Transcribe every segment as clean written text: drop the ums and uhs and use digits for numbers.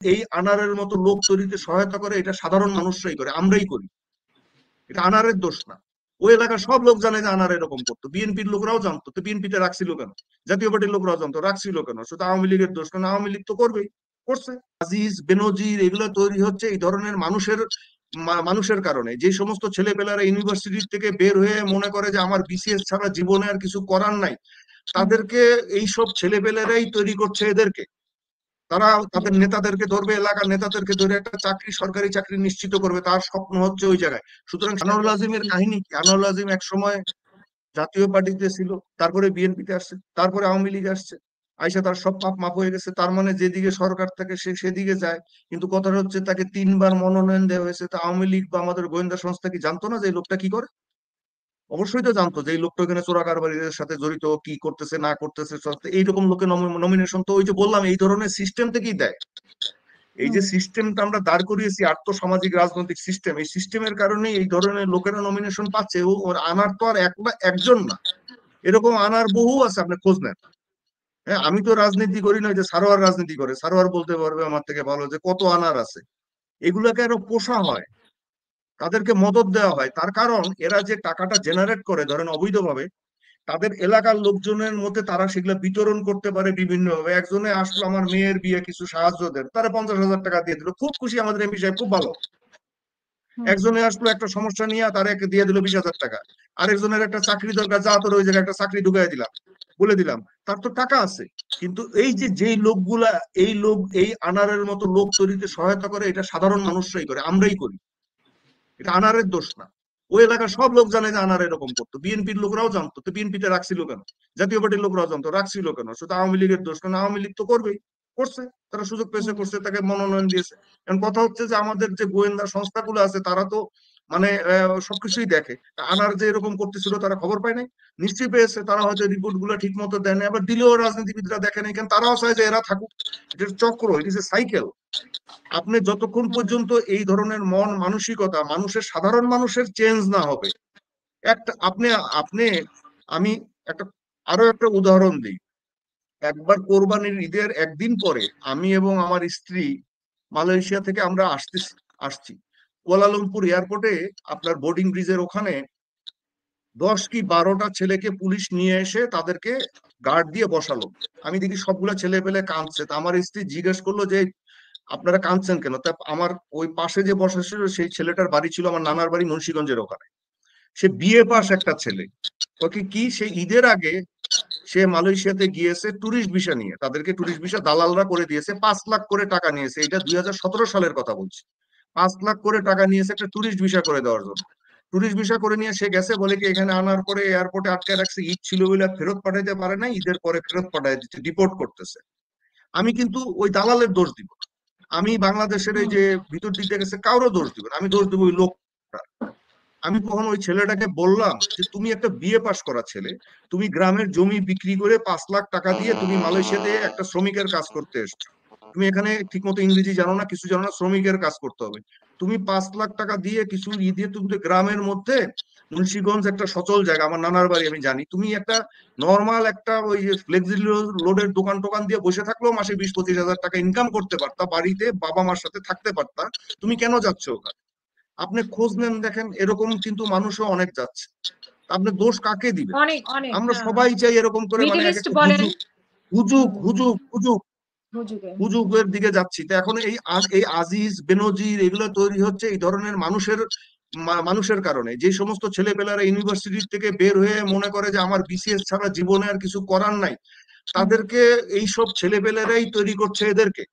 এই আনারের মতো লোক তৈরিতে সহায়তা করে, এটা সাধারণ মানুষরাই করে, আমরাই করি। এটা আনারের দোষ না। ওই এলাকার সব লোক জানে যে আনার এরকম করতো, বিএনপির লোকরাও জানতো, তো বিএনপিতে রাখছিল কেন? জাতীয় পার্টির লোকরাও জানতো, রাখছিল কেন? শুধু আওয়ামী লীগের দোষ না, আওয়ামী লীগ তো করবেই, করছে। আজিজ বেনজির এগুলো তৈরি হচ্ছে এই ধরনের মানুষের কারণে। যে সমস্ত ছেলেপেলারা ইউনিভার্সিটি থেকে বের হয়ে মনে করে যে আমার বিসিএস ছাড়া জীবনে আর কিছু করার নাই, তাদেরকে এইসব ছেলেপেলেরাই তৈরি করছে এদেরকে। তারা তাদের নেতাদেরকে ধরবে, এলাকার নেতাদেরকে ধরে একটা চাকরি, সরকারি চাকরি নিশ্চিত করবে, তার স্বপ্ন হচ্ছে ওই জায়গায়। সুতরাং আনোয়ারুল আজিমের কাহিনী কি? আনোয়ারুল আজিম এক সময় জাতীয় পার্টিতে ছিল, তারপরে বিএনপিতে আসছে, তারপরে আওয়ামী লীগ আসছে, আইসা তার সব পাপ মাপ হয়ে গেছে। তার মানে যেদিকে সরকার থাকে সে সেদিকে যায়। কিন্তু কথাটা হচ্ছে, তাকে 3বার মনোনয়ন দেওয়া হয়েছে, তা আওয়ামী লীগ বা আমাদের গোয়েন্দা সংস্থা কি জানতো না যে এই লোকটা কি করে? অবশ্যই তো জানতো যে এই লোকটা এখানে চোরাকারবারিদের সাথে জড়িত, কি করতেছে না করতেছে। এইরকম লোকে নমিনেশন তো ওই যে বললাম এই ধরনের সিস্টেম থেকেই দেয়। এই যে সিস্টেমটা আমরা দাঁড় করিয়েছি, আর্থসামাজিক রাজনৈতিক সিস্টেম, এই সিস্টেমের কারণে এই ধরনের লোকেরা নমিনেশন পাচ্ছে। ওর আনার তো আর একজন না, এরকম আনার বহু আছে, আপনি খোঁজ নেন। হ্যাঁ, আমি তো রাজনীতি করি না, যে সারোয়ার রাজনীতি করে, সারোয়ার বলতে পারবে আমার থেকে ভালো যে কত আনার আছে। এগুলাকে আরো পোষা হয়, তাদেরকে মদত দেওয়া হয়। তার কারণ এরা যে টাকাটা জেনারেট করে ধরেন অবৈধভাবে, তাদের এলাকার লোকজনের মধ্যে তারা সেগুলো বিতরণ করতে পারে বিভিন্ন ভাবে। একজনে আসলো, আমার মেয়ের বিয়ে, কিছু সাহায্য দেন, তারা 50,000 টাকা দিয়ে দিল, খুব খুশি, আমাদের এমপি সাহেব খুব ভালো। একজনে আসলো একটা সমস্যা নিয়ে, তার দিয়ে দিল 20,000 টাকা। আরেকজনের একটা চাকরি দরকার, যা তোর ওই জায়গায় একটা চাকরি ঢুকাই দিলাম, বলে দিলাম, তার তো টাকা আছে। কিন্তু এই যে যেই লোকগুলা, এই আনারের মতো লোক তৈরিতে সহায়তা করে, এটা সাধারণ মানুষরাই করে, আমরাই করি। এটা আনারের দোষ না। ওই এলাকার সব লোক জানে যে আনার এরকম করতো, বিএনপির লোকরাও জানতো, তো বিএনপিতে রাখছিল কেন? জাতীয় পার্টির লোকরাও জানতো, রাখছিল কেন? শুধু আওয়ামী লীগের দোষ না, আওয়ামী লীগ তো করবেই, করছে। তারা সুযোগ পেয়েছে, করছে, তাকে মনোনয়ন দিয়েছে। এখন কথা হচ্ছে যে আমাদের যে গোয়েন্দা সংস্থাগুলো আছে, তারা তো মানে সবকিছুই দেখে। আনার যে এরকম করতেছিল, তারা খবর পায় নাই? নিশ্চয়ই পেয়েছে। তারা হয়তো রিপোর্ট গুলো ঠিক মতো দেয় না, আবার দিলেও রাজনীতিবিদরা দেখে নাই, কেন? তারাও চায় যে এরা থাকুক। এটা চক্র, ইট ইজ এ সাইকেল। আপনি যতক্ষণ পর্যন্ত এই ধরনের মন মানসিকতা সাধারণ মানুষের চেঞ্জ না হবে, একটা আপনি আপনি আমি একটা আরো একটা উদাহরণ দিই। একবার কোরবানির ঈদের একদিন পরে আমি এবং আমার স্ত্রী মালয়েশিয়া থেকে আমরা আসছি কুয়ালালামপুর এয়ারপোর্টে, আপনার বোর্ডিং ব্রিজের ওখানে 10 কি 12টা ছেলেকে পুলিশ নিয়ে এসে তাদেরকে গার্ড দিয়ে বসালো। আমি দেখি সবগুলা ছেলে পেলে কাঁদছে। তা আমার স্ত্রী জিজ্ঞেস করলো যে আপনারা কাঁদছেন কেন? তা আমার ওই পাশে যে বসা ছিল, সেই ছেলেটার বাড়ি ছিল আমার নানার বাড়ি মুন্সিগঞ্জের ওখানে। সে বিএ পাস একটা ছেলে। ওকে কি, সে ঈদের আগে সে মালয়েশিয়াতে গিয়েছে ট্যুরিস্ট ভিসা নিয়ে, তাদেরকে ট্যুরিস্ট ভিসা দালালরা করে দিয়েছে, 5 লাখ করে টাকা নিয়েছে। এটা 2017 সালের কথা বলছি। 5 লাখ করে টাকা নিয়েছে একটা ট্যুরিস্ট ভিসা করে দেওয়ার জন্য। ট্যুরিস্ট ভিসা করে নিয়ে সে গেছে, বলে কি এখানে আনার পরে এয়ারপোর্টে আটকে রাখছে, ঈদ ছিল বলে ফেরত পাঠাইতে পারে না, ঈদের পরে ফেরত পাঠাই দিচ্ছে, ডিপোর্ট করতেছে। আমি কিন্তু ওই দালালের দোষ দিব না। আমি বাংলাদেশের এই যে ভিতর দিক দিয়ে গেছে, কারো দোষ দিব না, আমি দোষ দেবো ওই লোকটা। আমি কখন ওই ছেলেটাকে বললাম যে তুমি একটা বিএ পাস করা ছেলে, তুমি গ্রামের জমি বিক্রি করে 5 লাখ টাকা দিয়ে তুমি মালয়েশিয়াতে একটা শ্রমিকের কাজ করতে এসছো। তুমি এখানে ঠিকমতো ইংরেজি জানো না, কিছু জানো না, শ্রমিকের কাজ করতে হবে। তুমি 5 লাখ টাকা দিয়ে কিছু দিয়ে তুমি তো গ্রামের মধ্যে, মুন্সিগঞ্জ একটা সচল জায়গা, আমার নানার বাড়ি, আমি জানি, তুমি একটা নর্মাল একটা ওই ফ্লেক্সি লোডের দোকান টোকান দিয়ে বসে থাকলেও মাসে 20-25 হাজার টাকা ইনকাম করতে পারতা, বাড়িতে বাবা মার সাথে থাকতে পারতা। তুমি কেন যাচ্ছ ওখানে? আপনি খোঁজ নেন, দেখেন এরকম কিন্তু মানুষও অনেক যাচ্ছে। আপনি দোষ কাকে দিবেন? অনেক অনেক আমরা সবাই চাই এরকম করে, মানে মিডল এক ইস্ট একটা বলেন, হুজুগ হুজুগ হুজুগ হুজুগ হুজুগে হুজুগের দিকে যাচ্ছি। তো এখন এই আজিজ বেনজির এগুলো তৈরি হচ্ছে এই ধরনের মানুষের কারণে। যে সমস্ত ছেলেপেলারা ইউনিভার্সিটি থেকে বের হয়ে মনে করে যে আমার বিসিএস ছাড়া জীবনে আর কিছু করার নাই, তাদেরকে এইসব ছেলেপেলেরাই তৈরি করছে এদেরকে।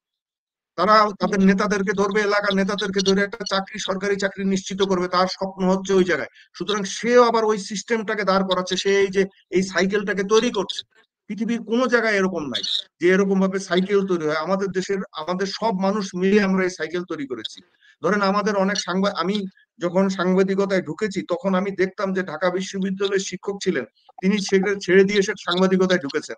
তারা তাদের নেতাদেরকে ধরবে, এলাকার নেতাদেরকে ধরে একটা চাকরি, সরকারি চাকরি নিশ্চিত করবে, তার স্বপ্ন হচ্ছে ওই জায়গায়। সুতরাং সেও আবার ওই সিস্টেমটাকে দাঁড় করাচ্ছে, সে এই যে এই সাইকেলটাকে তৈরি করছে। পৃথিবীর কোনো জায়গায় এরকম নাই যে এরকম ভাবে সাইকেল তৈরি হয়। আমাদের দেশের আমাদের সব মানুষ মিলে আমরা এই সাইকেল তৈরি করেছি। ধরেন আমাদের অনেক আমি যখন সাংবাদিকতায় ঢুকেছি, তখন আমি দেখতাম যে ঢাকা বিশ্ববিদ্যালয়ের শিক্ষক ছিলেন, তিনি সেগুলো ছেড়ে দিয়ে এসে সাংবাদিকতায় ঢুকেছেন।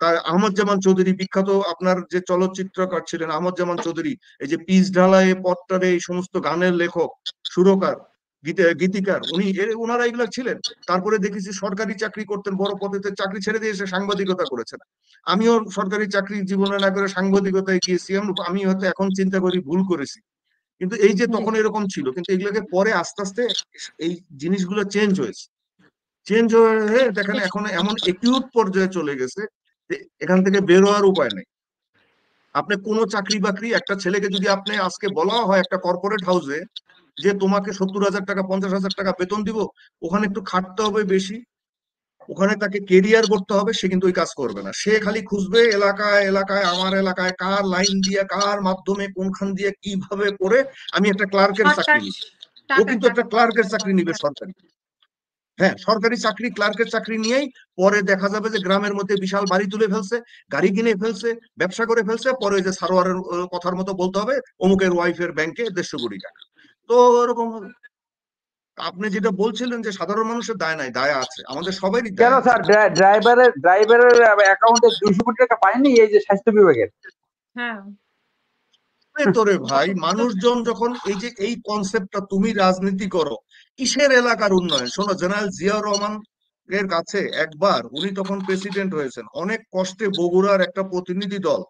তার আহমদ জামান চৌধুরী, বিখ্যাত আপনার যে চলচ্চিত্রকার ছিলেন আহমদ জামান চৌধুরী, এই যে পিচ ঢালাই, পট্টারে, এই সমস্ত গানের লেখক, সুরকার, গীতিকার, উনি ওনারা এগুলা ছিলেন। তারপরে দেখেছি সরকারি চাকরি করতেন, বড় পদে চাকরি ছেড়ে দিয়ে এসে সাংবাদিকতা করেছেন। আমিও সরকারি চাকরি জীবনে না করে সাংবাদিকতায় গিয়েছি। আমি হয়তো এখন চিন্তা করি ভুল করেছি, কিন্তু এই যে জি। তখন এরকম ছিল, কিন্তু এগুলোকে পরে আস্তে আস্তে এই জিনিসগুলো চেঞ্জ হয়েছে। চেঞ্জ হয়ে দেখেন এখন এমন একিউট পর্যায়ে চলে গেছে যে এখান থেকে বের হওয়ার উপায় নেই। আপনি কোনো চাকরি বাকরি, একটা ছেলেকে যদি আপনি আজকে বলা হয় একটা কর্পোরেট হাউসে যে তোমাকে 70,000 টাকা 50,000 টাকা বেতন দিব, ওখানে একটু খাটতে হবে বেশি, ওখানে তাকে কেরিয়ার করতে হবে, সে কিন্তু ওই কাজ করবে না। সে খালি খুঁজবে এলাকায় এলাকায়, আমার এলাকায় কার লাইন দিয়ে, কার মাধ্যমে, কোনখান দিয়ে, কিভাবে করে আমি একটা ক্লার্কের চাকরি শর্টকাট নিব। ও টাকা কিন্তু একটা টাকা ক্লার্কের উপার্জনের চাকরি পথ নিবে খোঁজে। সরকারি। হ্যাঁ, সরকারি চাকরি, ক্লার্কের চাকরি নিয়েই পরে দেখা যাবে যে গ্রামের মধ্যে বিশাল বাড়ি তুলে ফেলছে, গাড়ি কিনে ফেলছে, ব্যবসা করে ফেলছে। পরে ওই যে সারোয়ারের কথার মতো বলতে হবে, অমুকের ওয়াইফের ব্যাংকে 150 কোটি টাকা। তো এরকম হবে। আপনি যেটা বলছিলেন যে সাধারণ মানুষের দায় নাই, দায় আছে, আমাদের সবারই কেন দায় আছে। স্যার, ড্রাইভারের অ্যাকাউন্টে 200 কোটি টাকা পায়নি এই যে স্বাস্থ্য বিভাগের? হ্যাঁ, তোরে ভাই, মানুষজন যখন এই যে এই কনসেপ্টটা, তুমি রাজনীতি করো কিসের এলাকার উন্নয়ন? শোনো, জেনারেল জিয়াউর রহমান এর কাছে একবার, উনি তখন প্রেসিডেন্ট হয়েছেন, অনেক কষ্টে বগুড়ার একটা প্রতিনিধি দল,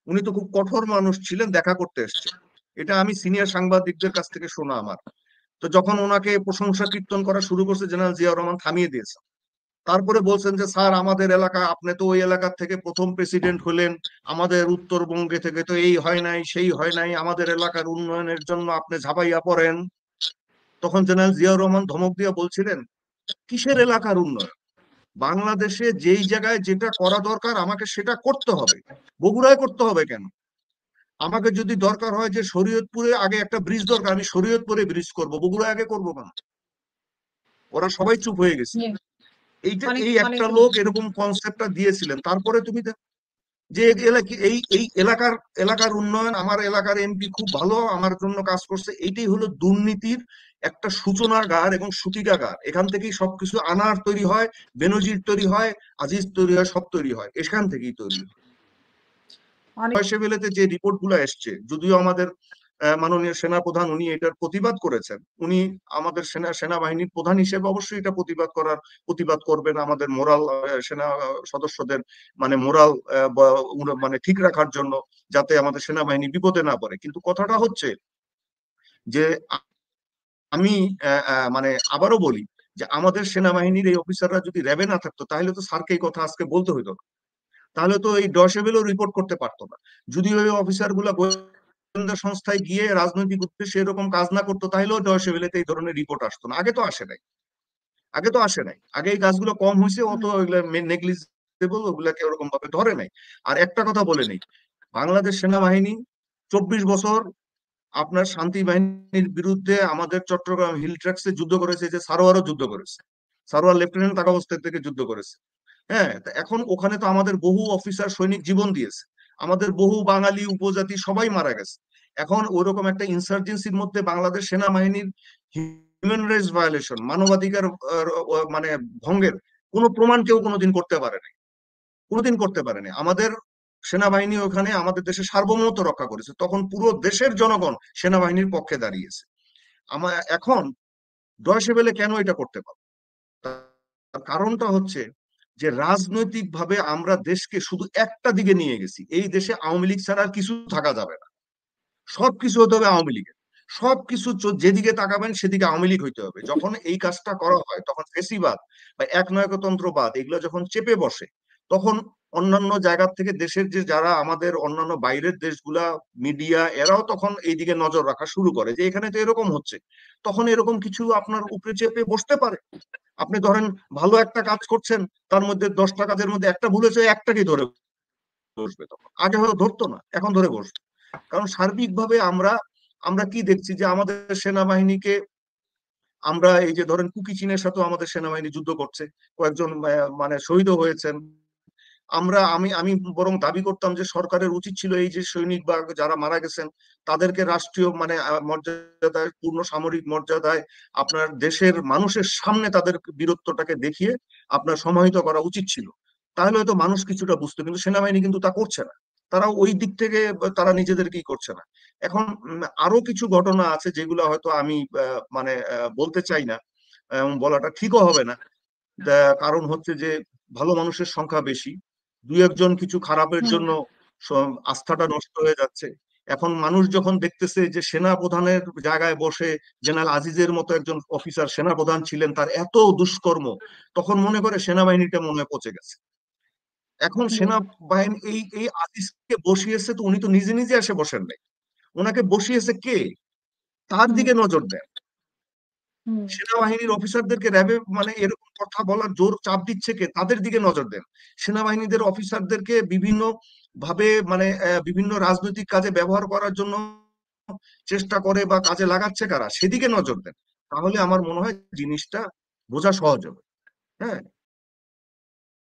উনি তো খুব কঠোর মানুষ ছিলেন, দেখা করতে এসছে। এটা আমি সিনিয়র সাংবাদিকদের কাছ থেকে শোনা আমার। তো যখন ওনাকে প্রশংসা কীর্তন করা শুরু করছে, জেনারেল জিয়াউর রহমান থামিয়ে দিয়েছে। তারপরে বলছেন যে স্যার, আমাদের এলাকা, আপনি তো ওই এলাকা থেকে প্রথম প্রেসিডেন্ট হলেন, আমাদের উত্তরবঙ্গে থেকে তো এই হয় নাই সেই হয় নাই, আমাদের এলাকার উন্নয়নের জন্য আপনি ঝাঁপাইয়া পড়েন। তখন জেনারেল জিয়াউর রহমান ধমক দিয়ে বলছিলেন, কিসের এলাকার উন্নয়ন? বাংলাদেশে যেই জায়গায় যেটা করা দরকার আমাকে সেটা করতে হবে। বগুড়ায় করতে হবে কেন? আমাকে যদি দরকার হয় যে শরীয়তপুরে আগে একটা ব্রিজ দরকার, আমি শরীয়তপুরে ব্রিজ করব, বগুড়ায় আগে করবো কেন? ওরা সবাই চুপ হয়ে গেছে। জি, এইটা, অনেক এই অনেক একটা লোক এরকম কনসেপ্টটা দিয়েছিলেন। তারপরে তুমি যে এই এই এলাকার এলাকার উন্নয়ন, আমার এলাকার এমপি খুব ভালো আমার জন্য কাজ করছে, এইটাই হলো দুর্নীতির একটা সূচনাগার এবং সূতিকাগার। এখান থেকেই সবকিছু, আনার তৈরি হয়, বেনজির তৈরি হয়, আজিজ তৈরি হয়, সব তৈরি হয় এখান থেকেই তৈরি হয়। অনেক। সেবেলাতে যে রিপোর্ট গুলো এসছে, যদিও আমাদের মাননীয় সেনাপ্রধান উনি এটার প্রতিবাদ করেছেন, উনি আমাদের সেনাবাহিনীর প্রধান হিসেবে অবশ্যই এটা প্রতিবাদ করবেন, আমাদের মোরাল, সেনা সদস্যদের মানে মোরাল মানে ঠিক রাখার জন্য, যাতে আমাদের সেনাবাহিনী বিপদে না পড়ে। কিন্তু কথাটা হচ্ছে যে আমি মানে আবারও বলি যে আমাদের সেনাবাহিনীর এই অফিসাররা যদি র্যাবে না থাকতো, তাহলে তো স্যারকে এই কথা আজকে বলতে হইতো না। তাহলে তো এই ডসেবেলও রিপোর্ট করতে পারতো না। যদি ওই অফিসার গুলা গোয়েন্দা সংস্থায় গিয়ে রাজনৈতিক উদ্দেশ্যে এরকম কাজ না করতো, তাহলেও ডসেবেলেতে এই ধরনের রিপোর্ট আসতো না। আগে তো আসে নাই, আগে এই কাজগুলো কম হয়েছে, অত নেগলিজেবল, ওগুলাকে ওরকম ভাবে ধরে নাই। আর একটা কথা বলে নেই, বাংলাদেশ সেনাবাহিনী 24 বছর আপনার শান্তি বাহিনীর বিরুদ্ধে আমাদের চট্টগ্রাম হিল ট্র্যাক্সে যুদ্ধ করেছে, যে সারোয়ারও যুদ্ধ করেছে, সারোয়ার লেফটেন্যান্ট থাকা অবস্থা থেকে যুদ্ধ করেছে। হ্যাঁ, এখন ওখানে তো আমাদের বহু অফিসার সৈনিক জীবন দিয়েছে, আমাদের বহু বাঙালি উপজাতি সবাই মারা গেছে। এখন ওইরকম একটা ইনসার্জেন্সির মধ্যে বাংলাদেশ সেনাবাহিনীর হিউম্যান রাইটস ভায়োলেশন, মানবাধিকার মানে ভঙ্গের কোনো প্রমাণ কেউ কোনোদিন করতে পারে নাই, কোনোদিন করতে পারেনি। আমাদের সেনাবাহিনী ওখানে আমাদের দেশের সার্বভৌমত্ব রক্ষা করেছে, তখন পুরো দেশের জনগণ সেনাবাহিনীর পক্ষে দাঁড়িয়েছে। এখন ডয়চে ভেলে কেন এটা করতে পারবে? তার কারণটা হচ্ছে যে রাজনৈতিক ভাবে আমরা দেশকে শুধু একটা দিকে নিয়ে গেছি। এই দেশে আওয়ামী লীগ ছাড়া আর কিছু থাকা যাবে না, সবকিছু হতে হবে আওয়ামী লীগের। সবকিছু যেদিকে তাকাবেন সেদিকে আওয়ামী লীগ হইতে হবে। যখন এই কাজটা করা হয়, তখন ফেসিবাদ বা একনায়কতন্ত্রবাদ এগুলো যখন চেপে বসে, তখন অন্যান্য জায়গার থেকে দেশের যে যারা আমাদের অন্যান্য বাইরের দেশগুলা, মিডিয়া, এরাও তখন এইদিকে নজর রাখা শুরু করে যে এখানে তো এরকম হচ্ছে। তখন এরকম কিছু আপনার উপরে চেপে বসতে পারে। আপনি ধরেন ভালো একটা কাজ করছেন, তার মধ্যে 10টা কাজের মধ্যে একটা ভুল হয়েছে, একটাকেই ধরে বসবে। তখন আগে হয়তো ধরতো না, এখন ধরে বসবে। কারণ সার্বিকভাবে আমরা আমরা কি দেখছি যে আমাদের সেনাবাহিনীকে, আমরা এই যে ধরেন কুকি চীনের সাথেও আমাদের সেনাবাহিনী যুদ্ধ করছে, কয়েকজন মানে শহীদও হয়েছেন। আমি আমি বরং দাবি করতাম যে সরকারের উচিত ছিল এই যে সৈনিক বা যারা মারা গেছেন তাদেরকে রাষ্ট্রীয় মানে মর্যাদায়, পূর্ণ সামরিক মর্যাদায় আপনার দেশের মানুষের সামনে তাদের বীরত্বটাকে দেখিয়ে আপনার সমাহিত করা উচিত ছিল। তাহলে হয়তো মানুষ কিছুটা বুঝতো, কিন্তু সেনাবাহিনী কিন্তু তা করছে না। তারা ওই দিক থেকে তারা নিজেদেরকেই করছে না। এখন আরো কিছু ঘটনা আছে যেগুলো হয়তো আমি মানে বলতে চাই না, বলাটা ঠিকও হবে না। কারণ হচ্ছে যে ভালো মানুষের সংখ্যা বেশি, দুই একজন কিছু খারাপের হুম জন্য আস্থাটা নষ্ট হয়ে যাচ্ছে। এখন মানুষ যখন দেখতেছে যে সেনা প্রধানের জায়গায় বসে জেনারেল আজিজের মতো একজন অফিসার সেনা প্রধান ছিলেন, তার এত দুষ্কর্ম, তখন মনে করে সেনাবাহিনীটা মনে হয় পচে গেছে। এখন হুম সেনাবাহিনী এই এই আজিজকে বসিয়েছে, তো উনি তো নিজে নিজে এসে বসেন নাই, ওনাকে বসিয়েছে কে? তার হুম দিকে নজর দেন। হুম সেনাবাহিনীর অফিসারদেরকে র্যাবে মানে এরকম কথা বলার জোর চাপ দিচ্ছে কে? তাদের দিকে নজর দেন। সেনাবাহিনীদের অফিসারদেরকে বিভিন্ন ভাবে মানে বিভিন্ন রাজনৈতিক কাজে ব্যবহার করার জন্য চেষ্টা করে বা কাজে লাগাচ্ছে কারা, সেদিকে নজর দেন। তাহলে আমার মনে হয় জিনিসটা বোঝা সহজ হবে। হ্যাঁ,